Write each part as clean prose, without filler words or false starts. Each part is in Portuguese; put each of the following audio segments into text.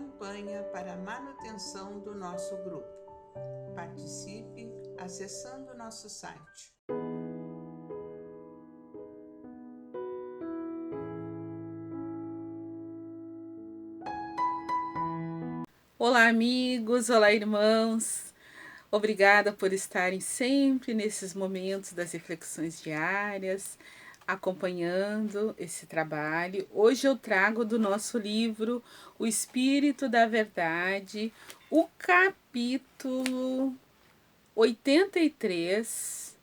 campanha para a manutenção do nosso grupo. Participe acessando nosso site. Olá, amigos! Olá, irmãos! Obrigada por estarem sempre nesses momentos das reflexões diárias, acompanhando esse trabalho. Hoje eu trago do nosso livro O Espírito da Verdade, o capítulo 83,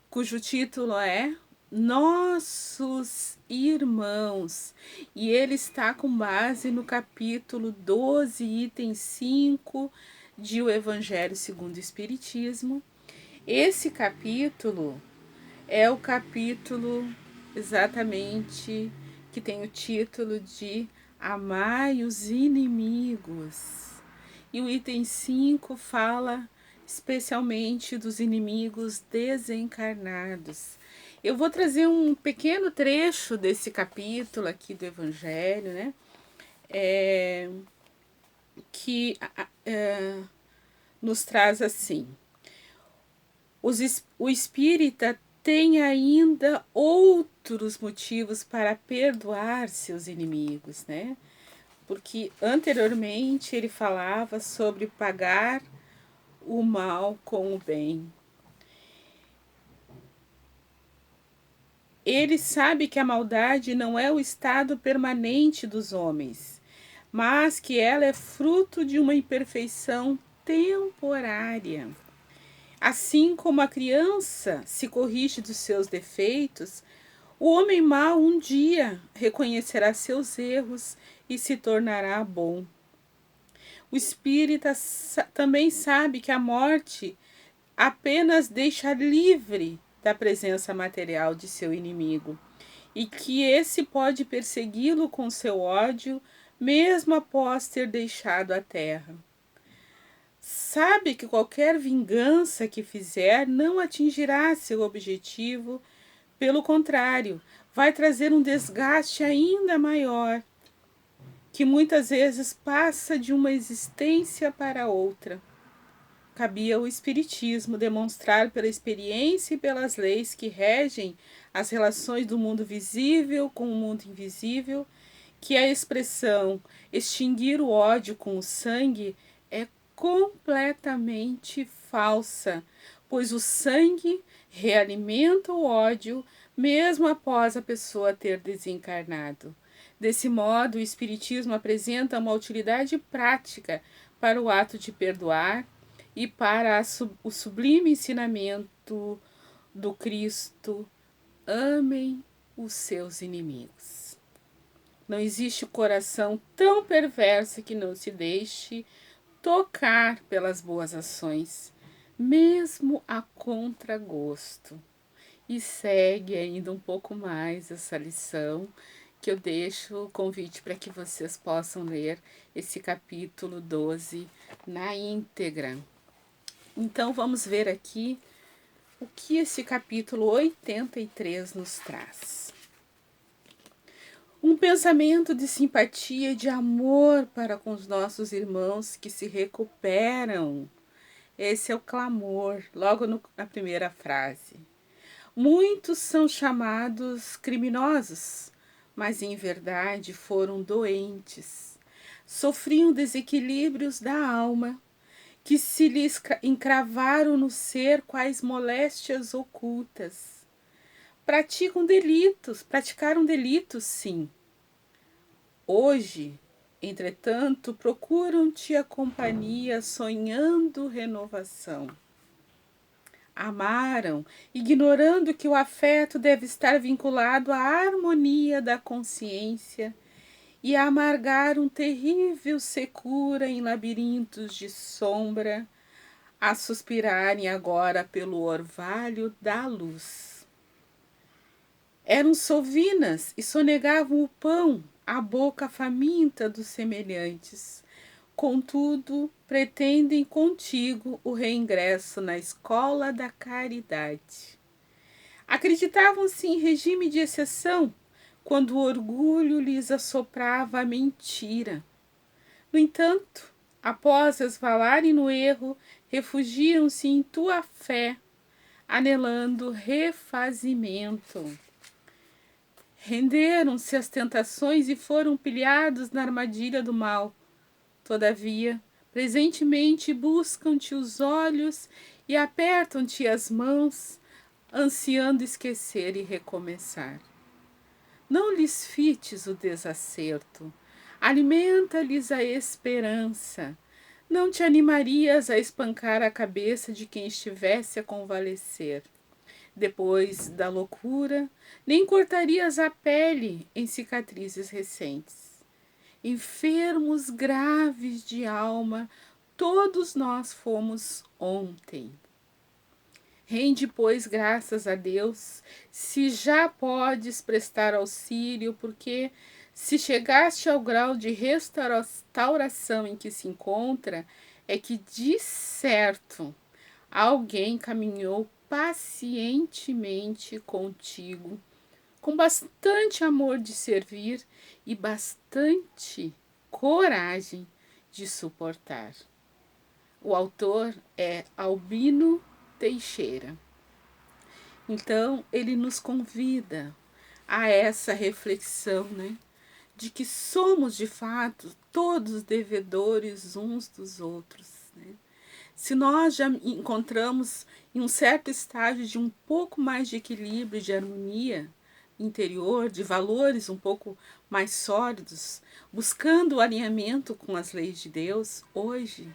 cujo título é Nossos Irmãos, e ele está com base no capítulo 12, item 5 de O Evangelho segundo o Espiritismo. Esse capítulo é o capítulo exatamente que tem o título de Amai os Inimigos. E o item 5 fala especialmente dos inimigos desencarnados. Eu vou trazer um pequeno trecho desse capítulo aqui do Evangelho, né? Que nos traz assim: o espírita tem ainda outros motivos para perdoar seus inimigos, né? Porque anteriormente ele falava sobre pagar o mal com o bem. Ele sabe que a maldade não é o estado permanente dos homens, mas que ela é fruto de uma imperfeição temporária. Assim como a criança se corrige dos seus defeitos, o homem mau um dia reconhecerá seus erros e se tornará bom. O espírita também sabe que a morte apenas deixa livre da presença material de seu inimigo e que esse pode persegui-lo com seu ódio, mesmo após ter deixado a terra. Sabe que qualquer vingança que fizer não atingirá seu objetivo, pelo contrário, vai trazer um desgaste ainda maior, que muitas vezes passa de uma existência para outra. Cabia ao Espiritismo demonstrar pela experiência e pelas leis que regem as relações do mundo visível com o mundo invisível, que a expressão extinguir o ódio com o sangue é completamente falsa, pois o sangue realimenta o ódio mesmo após a pessoa ter desencarnado. Desse modo, o Espiritismo apresenta uma utilidade prática para o ato de perdoar e para o sublime ensinamento do Cristo: amem os seus inimigos. Não existe coração tão perverso que não se deixe tocar pelas boas ações, mesmo a contragosto. E segue ainda um pouco mais essa lição, que eu deixo o convite para que vocês possam ler esse capítulo 12 na íntegra. Então vamos ver aqui o que esse capítulo 83 nos traz. Um pensamento de simpatia e de amor para com os nossos irmãos que se recuperam. Esse é o clamor, logo na primeira frase. Muitos são chamados criminosos, mas em verdade foram doentes. Sofriam desequilíbrios da alma, que se lhes encravaram no ser quais moléstias ocultas. Praticaram delitos, sim. Hoje, entretanto, procuram-te a companhia, sonhando renovação. Amaram, ignorando que o afeto deve estar vinculado à harmonia da consciência, e amargaram terrível secura em labirintos de sombra, a suspirarem agora pelo orvalho da luz. Eram sovinas e sonegavam o pão à boca faminta dos semelhantes. Contudo, pretendem contigo o reingresso na escola da caridade. Acreditavam-se em regime de exceção, quando o orgulho lhes assoprava a mentira. No entanto, após resvalarem no erro, refugiam-se em tua fé, anelando refazimento. Renderam-se às tentações e foram pilhados na armadilha do mal. Todavia, presentemente buscam-te os olhos e apertam-te as mãos, ansiando esquecer e recomeçar. Não lhes fites o desacerto, alimenta-lhes a esperança. Não te animarias a espancar a cabeça de quem estivesse a convalescer. Depois da loucura, nem cortarias a pele em cicatrizes recentes. Enfermos graves de alma, todos nós fomos ontem. Rende, pois, graças a Deus, se já podes prestar auxílio, porque se chegaste ao grau de restauração em que se encontra, é que de certo alguém caminhou pacientemente contigo, com bastante amor de servir e bastante coragem de suportar. O autor é Albino Teixeira. Então, ele nos convida a essa reflexão, né? De que somos, de fato, todos devedores uns dos outros, né? Se nós já encontramos em um certo estágio de um pouco mais de equilíbrio, de harmonia interior, de valores um pouco mais sólidos, buscando o alinhamento com as leis de Deus, hoje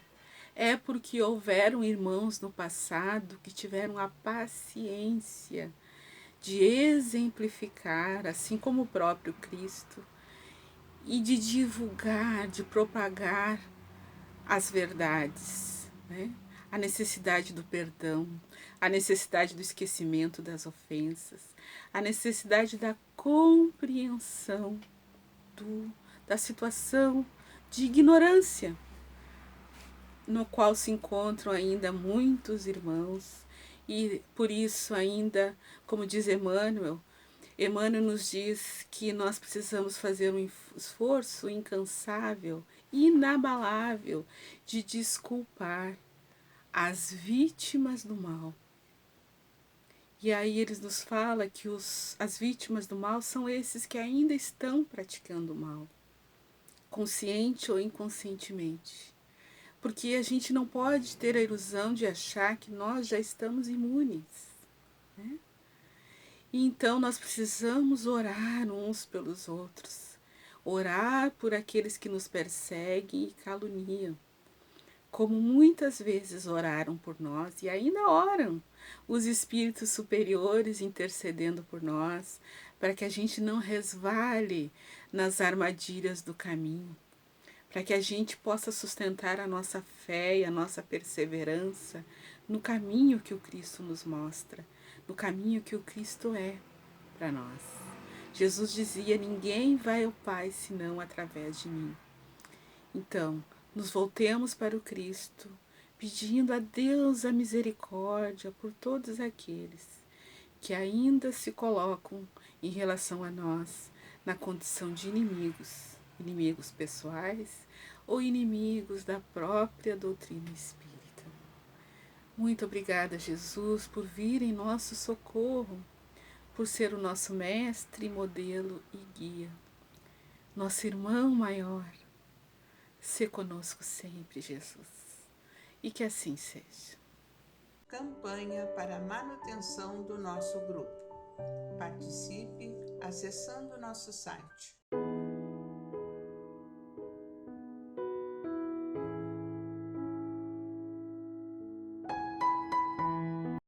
é porque houveram irmãos no passado que tiveram a paciência de exemplificar, assim como o próprio Cristo, e de divulgar, de propagar as verdades, né? A necessidade do perdão, a necessidade do esquecimento das ofensas, a necessidade da compreensão da situação de ignorância no qual se encontram ainda muitos irmãos, e por isso ainda, como diz Emmanuel nos diz que nós precisamos fazer um esforço incansável, inabalável, de desculpar as vítimas do mal. E aí eles nos falam que as vítimas do mal são esses que ainda estão praticando o mal, consciente ou inconscientemente. Porque a gente não pode ter a ilusão de achar que nós já estamos imunes, né? E então nós precisamos orar uns pelos outros, orar por aqueles que nos perseguem e caluniam, como muitas vezes oraram por nós e ainda oram os espíritos superiores intercedendo por nós, para que a gente não resvale nas armadilhas do caminho, para que a gente possa sustentar a nossa fé e a nossa perseverança no caminho que o Cristo nos mostra, no caminho que o Cristo é para nós. Jesus dizia: ninguém vai ao Pai senão através de mim. Então, nos voltemos para o Cristo, pedindo a Deus a misericórdia por todos aqueles que ainda se colocam em relação a nós na condição de inimigos, inimigos pessoais ou inimigos da própria doutrina espírita. Muito obrigada, Jesus, por vir em nosso socorro, por ser o nosso mestre, modelo e guia. Nosso irmão maior, sê conosco sempre, Jesus. E que assim seja. Campanha para a manutenção do nosso grupo. Participe acessando nosso site